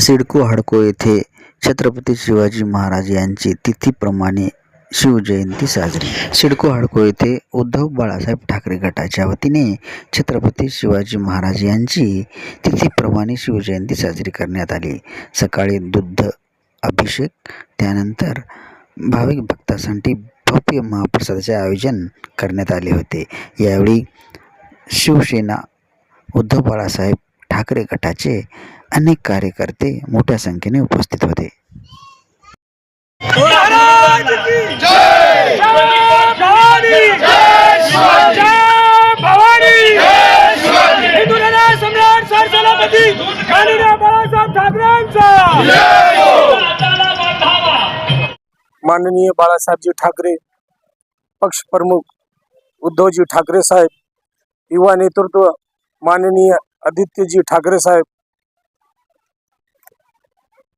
सिडको हडको येथे छत्रपती शिवाजी महाराज यांची तिथीप्रमाणे शिवजयंती साजरी. सिडको हडको येथे उद्धव बाळासाहेब ठाकरे गटाच्या वतीने छत्रपती शिवाजी महाराज यांची तिथीप्रमाणे शिवजयंती साजरी करण्यात आली. सकाळी दुग्ध अभिषेक, त्यानंतर भाविक भक्तांसाठी भव्य महाप्रसादाचे आयोजन करण्यात आले होते. यावेळी शिवसेना उद्धव बाळासाहेब ठाकरे गटाचे अनेक कार्यकर्ते मोठ्या संख्येने उपस्थित होते. माननीय बाळासाहेबजी ठाकरे, पक्ष प्रमुख उद्धवजी ठाकरे साहेब, युवा नेतृत्व माननीय आदित्यजी ठाकरे साहेब,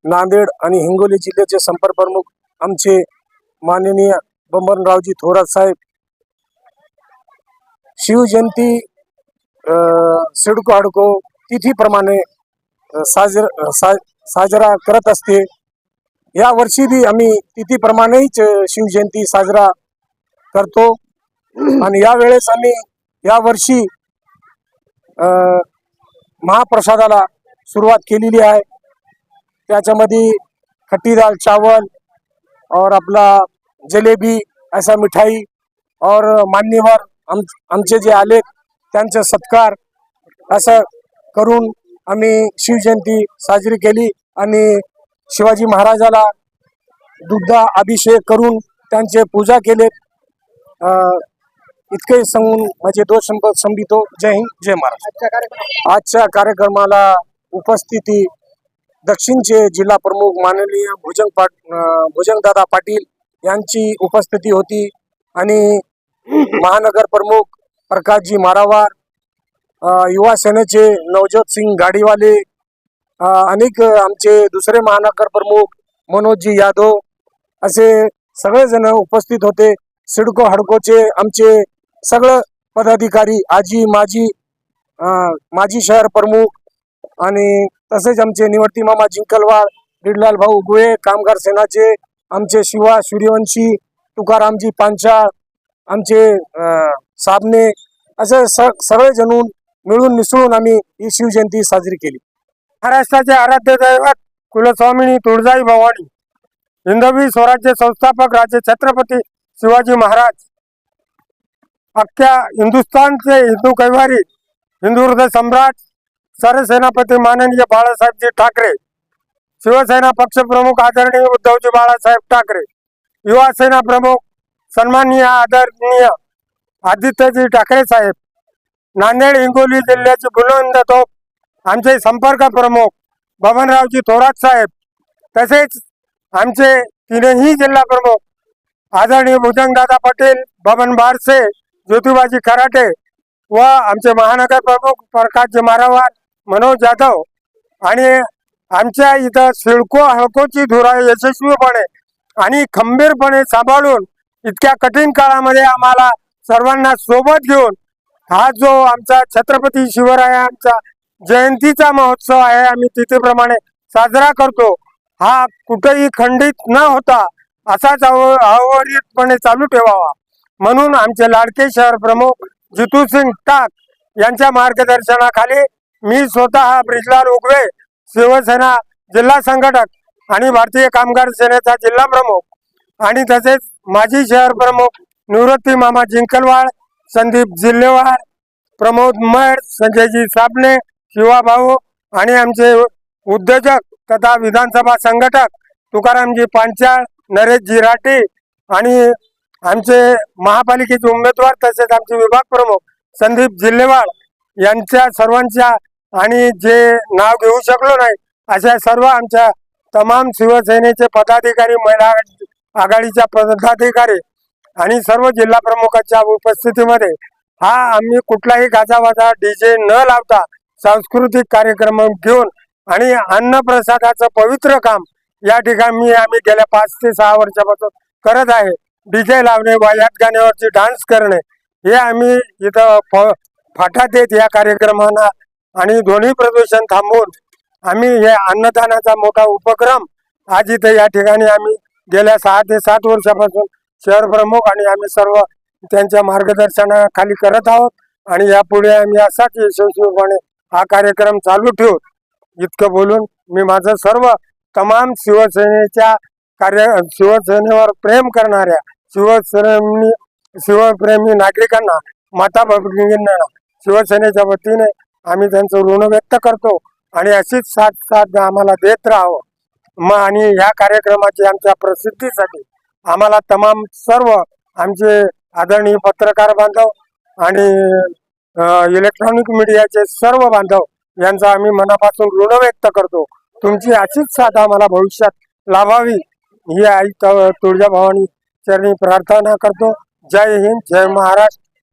नांदेड आणि हिंगोली जिल्ह्याचे संपर्क प्रमुख आमचे माननीय बबनरावजी थोरात साहेब, शिवजयंती सिडको हडको तिथीप्रमाणे साजरा करत असते. या वर्षी भी आम्ही तिथीप्रमाणेच शिवजयंती साजरा करतो आणि यावेळेस आम्ही या वर्षी महाप्रसादाला सुरुवात केलेली आहे. त्याच्यामध्ये खट्टी दाल चावल और आपला जलेबी ऐसा मिठाई और मान्यवर आमचे जे आले त्यांचे सत्कार असं करून आम्ही शिवजयंती साजरी केली आणि शिवाजी महाराजाला दुग्ध अभिषेक करून त्यांचे पूजा केले. इतके सांगून माझे दोन शब्द संबितो. जय हिंद, जय महाराष्ट्र. आजच्या कार्यक्रमाला उपस्थिती दक्षिणचे जिल्हा प्रमुख माननीय भुजंगदादा पाटील यांची उपस्थिती होती आणि महानगर प्रमुख प्रकाशजी मारावार, युवा सेनेचे नवजोत सिंग गाडीवाले, अनेक आमचे दुसरे महानगर प्रमुख मनोजजी यादव असे सगळेजण उपस्थित होते. सिडको हडकोचे आमचे सगळे पदाधिकारी, आजी माजी शहर प्रमुख आणि तसेच आमचे निवर्ती मामा जिंकलवाड, दीडलाल भाऊ गुळे, कामगार सेनाचे आमचे शिवा सूर्यवंशी, तुकारामजी पांचाळ, आमचे साबणे असे सगळेजण मिळून मिसळून आम्ही ही शिवजयंती साजरी केली. महाराष्ट्राचे आराध्य दैवत कुलस्वामिनी तुळजाई भवानी, हिंदवी स्वराज्य संस्थापक राजे छत्रपती शिवाजी महाराज, अख्ख्या हिंदुस्थानचे हिंदू कैवारी, हिंदू हृदय सम्राट, सरसेनापती माननीय बाळासाहेबजी ठाकरे, शिवसेना पक्ष प्रमुख आदरणीय उद्धवजी बाळासाहेब ठाकरे, युवा सेना प्रमुख सन्माननीय आदरणीय आदित्यजी ठाकरे साहेब, नांदेड हिंगोली जिल्ह्याचे बुलंद तोप आमचे संपर्क प्रमुख बबनरावजी थोरात साहेब, तसेच आमचे तीनही जिल्हा प्रमुख आदरणीय भुजंगदादा पाटील, बबन बारसे, ज्योतिबाजी खराटे व आमचे महानगर प्रमुख प्रकाशजी मारावार, मनोज जाधव आणि आमच्या इथं सिडको हडकोची धुरा यशस्वीपणे आणि खंबीरपणे सांभाळून इतक्या कठीण काळामध्ये आम्हाला सर्वांना सोबत घेऊन हा जो आमचा छत्रपती शिवरायांचा जयंतीचा महोत्सव आहे आम्ही तिथीप्रमाणे साजरा करतो. हा कुठेही खंडित न होता असाच अविरतपणे चालू ठेवावा म्हणून आमचे लाडके शहर प्रमुख जितू सिंग टाक यांच्या मार्गदर्शनाखाली मी स्वतः ब्रिजलाल उगवे, शिवसेना जिल्हा संघटक आणि भारतीय कामगार सेनेचा जिल्हा प्रमुख आणि तसेच माजी शहर प्रमुख निवृत्ती मामा जिंकलवाड, संदीप जिल्हेवार, प्रमोद मड, संजयजी साबणे, शिवा भाऊ आणि आमचे उद्योजक तथा विधानसभा संघटक तुकारामजी पांचाळ, नरेश जिराटी आणि आमचे महापालिकेचे उमेदवार तसेच आमचे विभाग प्रमुख संदीप जिल्हेवाड यांच्या सर्वांच्या आणि जे नाव घेऊ शकलो नाही अशा सर्व आमच्या तमाम शिवसेनेचे पदाधिकारी, महिला आघाडीच्या पदाधिकारी आणि सर्व जिल्हा प्रमुखांच्या उपस्थितीमध्ये हा आम्ही कुठलाही गाजावाजा डीजे न लावता सांस्कृतिक कार्यक्रम घेऊन आणि अन्न प्रसादाचं पवित्र काम या ठिकाणी आम्ही गेल्या 5 ते 6 वर्षापासून करत आहे. डीजे लावणे, वायात गाण्यावरची डान्स करणे हे आम्ही इथं फाटा देत या कार्यक्रमांना आणि ध्वनी प्रदूषण थांबवून आम्ही हे अन्नदानाचा मोठा उपक्रम आज इथे या ठिकाणी आम्ही गेल्या 6 ते 7 वर्षापासून शहर प्रमुख आणि आम्ही सर्व त्यांच्या मार्गदर्शनाखाली करत आहोत आणि यापुढे आम्ही असाच यशस्वीपणे हा कार्यक्रम चालू ठेवू. इतकं बोलून मी माझं सर्व तमाम शिवसेनेवर प्रेम करणाऱ्या शिवप्रेमी नागरिकांना, माता भगिनींना शिवसेनेच्या वतीने आम्ही त्यांचं ऋण व्यक्त करतो आणि अशीच साथ आम्हाला देत राहावं. आणि या कार्यक्रमाची आमच्या प्रसिद्धीसाठी आम्हाला तमाम सर्व आमचे आदरणीय पत्रकार बांधव आणि इलेक्ट्रॉनिक मीडियाचे सर्व बांधव यांचा आम्ही मनापासून ऋण व्यक्त करतो. तुमची अशीच साथ आम्हाला भविष्यात लाभावी ही आई तुळजाभवानी चरणी प्रार्थना करतो. जय हिंद, जय महाराष्ट्र.